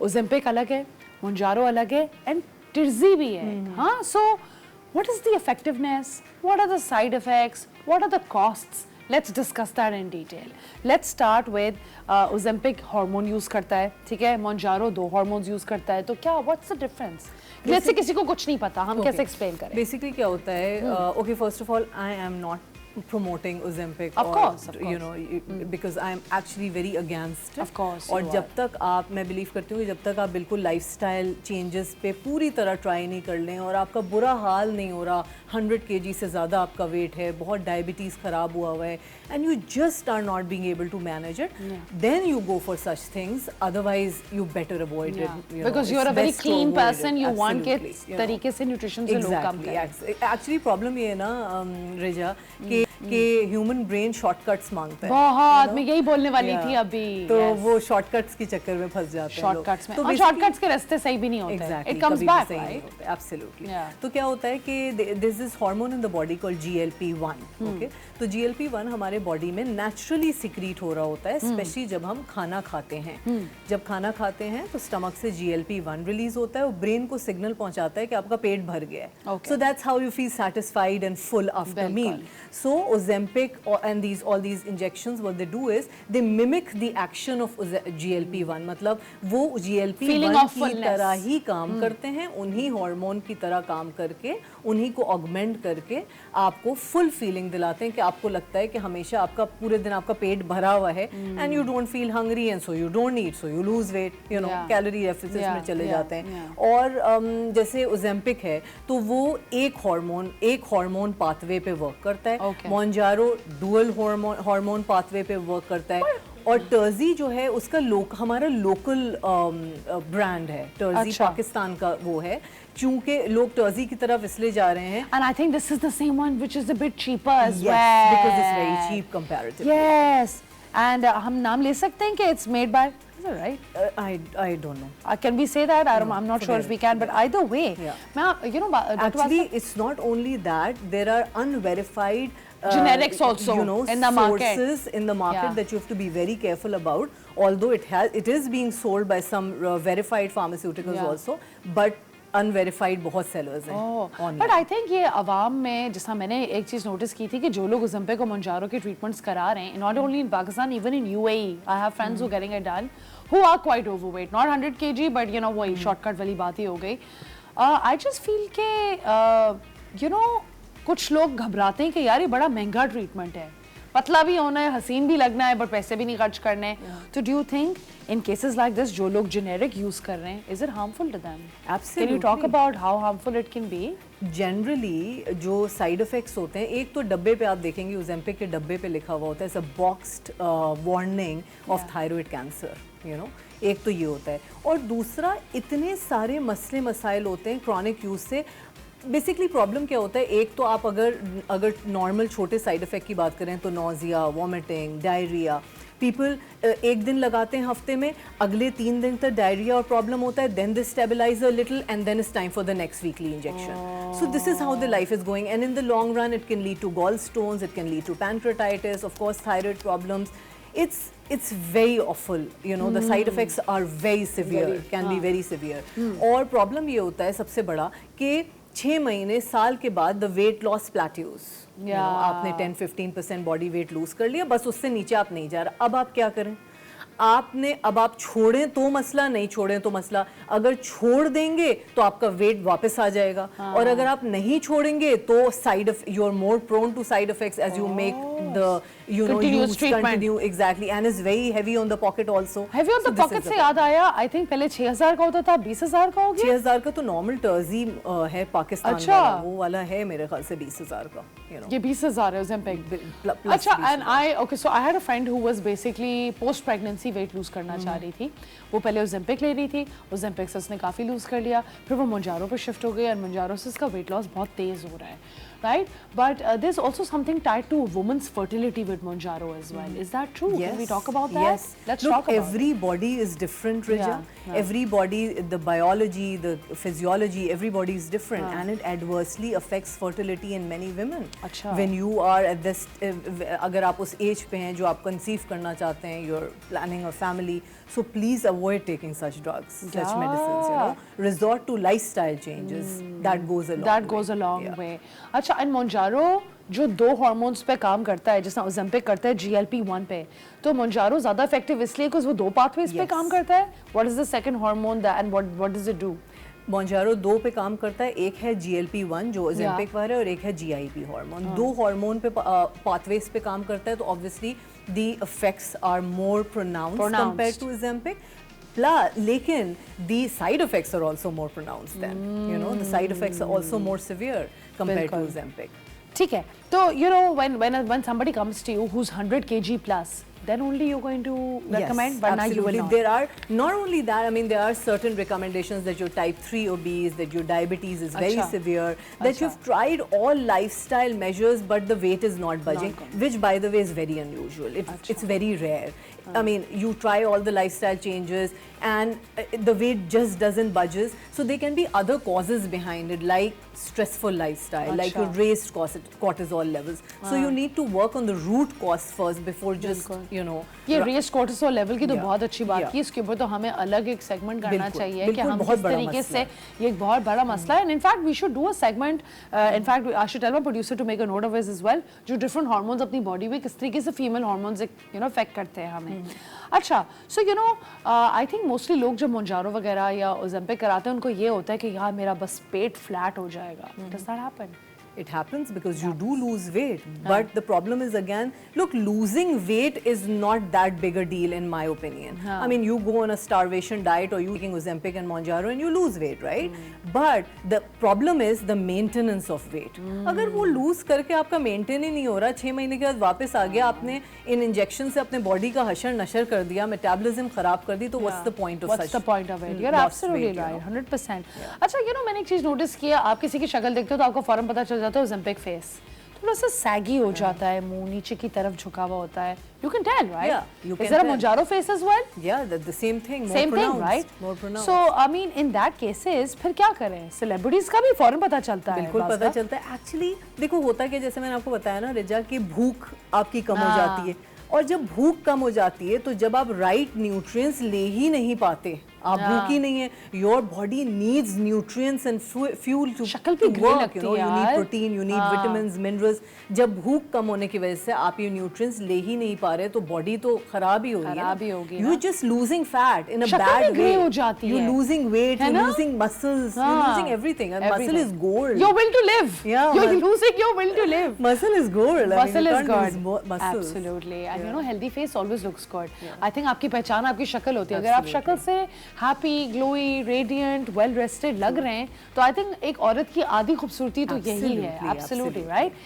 Ozempic अलग है, मोंजारो अलग है एंड टिर्जी भी है. हाँ, सो what is the effectiveness, what are the side effects, what are the costs? Let's discuss that in detail. Let's start with Ozempic hormone use करता है, ठीक है, Mounjaro 2 hormones use करता है, तो क्या what's the difference? जैसे किसी को कुछ नहीं पता, हम कैसे explain करें? Basically क्या होता है, okay, first of all I am not promoting Ozempic, of course, you know, because I am actually very against it. Of course. और जब तक आप, मैं बिलीव करती हूँ कि जब तक आप बिल्कुल लाइफस्टाइल चेंजेस पे पूरी तरह ट्राई नहीं कर लें और आपका बुरा हाल नहीं हो रहा, 100 kg से ज़्यादा आपका वेट है, बहुत डायबिटीज़ ख़राब हुआ हुआ है, and you just are not being able to manage it, then you go for such things. Otherwise, you better avoid it. You know, because you're a very clean person, you want के तरीके से nutrition से लोग कम करें. Actually, problem ये है ना रिजा कि ह्यूमन ब्रेन शॉर्टकट्स मांगता है. बहुत, मैं यही बोलने वाली थी अभी. तो वो शॉर्टकट्स के चक्कर में फंस जाते हैं शॉर्टकट्स में, और शॉर्टकट्स के रास्ते सही भी नहीं होते हैं. It comes back, right? Absolutely. तो क्या होता है कि this is hormone in the body called GLP-1. Okay, तो GLP-1 हमारे बॉडी में नेचुरली सिक्रीट हो रहा होता है, स्पेशली जब हम खाना खाते हैं. जब खाना खाते हैं तो स्टमक से GLP-1 रिलीज होता है और ब्रेन को सिग्नल पहुंचाता है कि आपका पेट भर गया है. So that's how you feel satisfied and full after meal. So Ozempic and all these injections, what they do is they mimic the action of GLP-1. मतलब वो GLP-1 की तरह ही काम करते हैं, उन्हीं हार्मोन की तरह काम करके, उन्हीं को ऑगमेंट करके आपको फुल फीलिंग दिलाते हैं कि आपको लगता है कि हमेशा आपका पूरे दिन आपका पेट भरा हुआ है and you don't feel hungry and so you don't eat, so you lose weight, you know, calorie deficit में चले जाते हैं. और जैसे Ozempic है तो वो एक हार्मोन पाथवे पे वर्क करता है. Mounjaro डुअल हार्मोन पाथवे पे वर्क करता है. और टर्जी जो है उसका हमारा लोकल ब्रांड है. टर्जी पाकिस्तान का वो है, चूंकि लोग टर्जी की तरफ इसलिए जा रहे हैं. And I think this is the same one which is a bit cheaper as well. Yes, because it's very cheap comparatively. Yes, and हम नाम ले सकते हैं कि it's made by, is it right? I don't know. Can we say that? I'm not sure if we can, but either way, you know, actually it's not only that, there are unverified generics also, you know, in the market. Sources in the market that you have to be very careful about. Although it is being sold by some verified pharmaceuticals also, but unverified बहुत sellers हैं. But I think ये अवाम में, जैसा मैंने एक चीज़ notice की थी कि जो लोग Ozempic और Mounjaro के ट्रीटमेंट्स करा रहे हैं, not only in Pakistan, even in UAE, I have friends who are getting it done, who are quite overweight, not 100 kg, but you know वही शॉर्टकट वाली बात ही हो गई. I just feel कि you know कुछ लोग घबराते हैं कि यार ये बड़ा महंगा ट्रीटमेंट है, पतला भी होना है, हसीन भी लगना है, बट पैसे भी नहीं खर्च करने. तो do you think in cases like this जो लोग generic use कर रहे हैं, is it harmful to them? Absolutely. Can you talk about how harmful it can be? Generally जो side effects होते हैं, एक तो डब्बे पे आप देखेंगे Ozempic के डब्बे पे लिखा हुआ होता है, it's a boxed warning of thyroid cancer, you know. एक तो ये होता है, और दूसरा इतने सारे मसले मसाइल होते हैं chronic use से. बेसिकली प्रॉब्लम क्या होता है, एक तो आप अगर नॉर्मल छोटे साइड इफेक्ट की बात करें तो नोजिया, वॉमिटिंग, डायरिया. पीपल एक दिन लगाते हैं हफ्ते में, अगले 3 दिन तक डायरिया और प्रॉब्लम होता है, then they stabilise a little and then it's time for the next weekly injection. So this is how the life is going, and in the long run it can lead to gall stones, it can lead to pancreatitis, of course thyroid problems. It's very awful, you know. The side effects are very severe, can be very severe. और problem ये होता है सबसे बड़ा कि 6 महीने साल के बाद द वेट लॉस प्लेट्यूज. आपने 10-15% बॉडी वेट लूज कर लिया, बस उससे नीचे आप नहीं जा रहा. अब आप क्या करें? अब आप छोड़ें तो मसला, नहीं छोड़ें तो मसला. अगर छोड़ देंगे तो आपका वेट वापस आ जाएगा, और अगर आप नहीं छोड़ेंगे तो you are more prone to side effects as you make the continue exactly, and is very heavy on the pocket also. Heavy on the pocket से याद आया, I think पहले 6,000 का होता था, 20,000 का हो गया. 6,000 का तो नॉर्मल टर्जी है पाकिस्तान वाला, वो वाला है मेरे ख्याल से 20,000 का. ये 20,000 है Ozempic. अच्छा, and so I had a friend who was basically post pregnancy weight lose करना चाह रही थी. वो पहले Ozempic ले रही थी, Ozempic से उसने काफी लूज कर लिया, फिर वो Mounjaro पे शिफ्ट हो गई, और Mounjaro से उसका वेट लॉस बहुत तेज हो रहा है. right? But there's also something tied to women's fertility with Mounjaro as well. Is that true? Yes. Can we talk about that? Yes. Let's Look, talk about every body is different, Rija. Yeah. Every body, the biology, the physiology, everybody is different, and it adversely affects fertility in many women. अच्छा. When you are at this, अगर आप उस age पे हैं जो आप conceive करना चाहते हैं, you're planning a family, so please avoid taking such drugs, such medicines. You know, resort to lifestyle changes. That goes a long way. That goes a long way. अच्छा, and Mounjaro जो 2 hormones पे काम करता है, जैसा Ozempic करता है GLP-1 पे, तो Mounjaro ज़्यादा इफेक्टिव इसलिए कि वो 2 पाथवेज पे काम करता है. What is the second hormone that and what does it do? Mounjaro 2 पे काम करता है. एक है GLP-1 जो Ozempic वाला है और एक है GIP हार्मोन. 2 हार्मोन पे पाथवेज पे काम करता है, तो obviously the effects are more pronounced compared to Ozempic. लेकिन the side effects are also more pronounced then. You know, the side effects are also more severe compared to Ozempic. ठीक है, तो you know when somebody comes to you who's 100 kg plus, then only you're going to recommend, yes, but now you will absolutely. not. There are not only that, I mean there are certain recommendations that you're type 3 obese, that your diabetes is very severe, that you've tried all lifestyle measures but the weight is not budging, which by the way is very unusual. It's very rare. I mean, you try all the lifestyle changes and the weight just doesn't budges. So there can be other causes behind it, like stressful lifestyle, like your raised cortisol levels. So you need to work on the root cause first before just, you know. ये raised cortisol level की तो बहुत अच्छी बात की, इसके ऊपर तो हमें अलग एक segment करना चाहिए कि हम किस तरीके से, ये एक बहुत बड़ा मसला है. And in fact, we should do a segment. In fact, I should tell my producer to make a note of this as well. जो different hormones अपनी body में किस तरीके से female hormones you know affect करते हैं हमें. अच्छा, so you know, I think mostly लोग जब Mounjaro वगैरह या Ozempic कराते हैं, उनको ये होता है कि यार मेरा बस पेट flat हो जाएगा. Does that happen? It happens because you do lose weight, but the problem is again, look, losing weight is not that big a deal in my opinion. I mean, you go on a starvation diet or you taking Ozempic and Mounjaro and you lose weight, right? But the problem is the maintenance of weight. अगर वो lose करके आपका maintain ही नहीं हो रहा, 6 महीने के बाद वापस आ गया, आपने इन injection से अपने body का हशर नशर कर दिया, metabolism खराब कर दी, तो what's the point of such? What's the point of it? You're absolutely right, 100%. अच्छा, you know, मैंने एक चीज notice किया, आप किसी की शक्ल देखते हो तो आपको फौरन पता चल जाता है Ozempic face. थोड़ा सा saggy हो जाता है, मुंह नीचे की तरफ झुका हुआ होता है. You can tell, right? Yeah, you can Is there a tell. Mounjaro face as well? Yeah, the same thing. More Same pronounced, thing, right? More pronounced. So, I mean, in that cases, फिर क्या करें? Celebrities का भी फौरन पता चलता है. बिल्कुल पता चलता है. Actually, देखो होता क्या, जैसे मैंने आपको बताया ना रिजा, कि भूख आपकी कम हो जाती है, और जब भूख कम हो जाती है तो जब आप राइट न्यूट्रिएंट्स ले ही नहीं पाते, आप भूखी नहीं है, your body needs nutrients and fuel to work, you know, you need protein, you need vitamins, minerals. जब भूख कम होने की वजह से आप ये न्यूट्रिएंट्स ले ही नहीं पा रहे, तो बॉडी तो खराब ही होगी. You just losing fat in a bad way, you losing weight, you losing muscles, you losing everything. And muscle is gold. Your will to live. You're losing your will to live. Muscle is gold. Muscle is gold. Absolutely. And you know, healthy face always looks good. I think आपकी पहचान आपकी शक्ल होती है. अगर आप शक्ल से happy, glowy, radiant, well rested लग रहे हैं, तो I think एक औरत की आधी खूबसूरती तो यही है. Absolutely, right?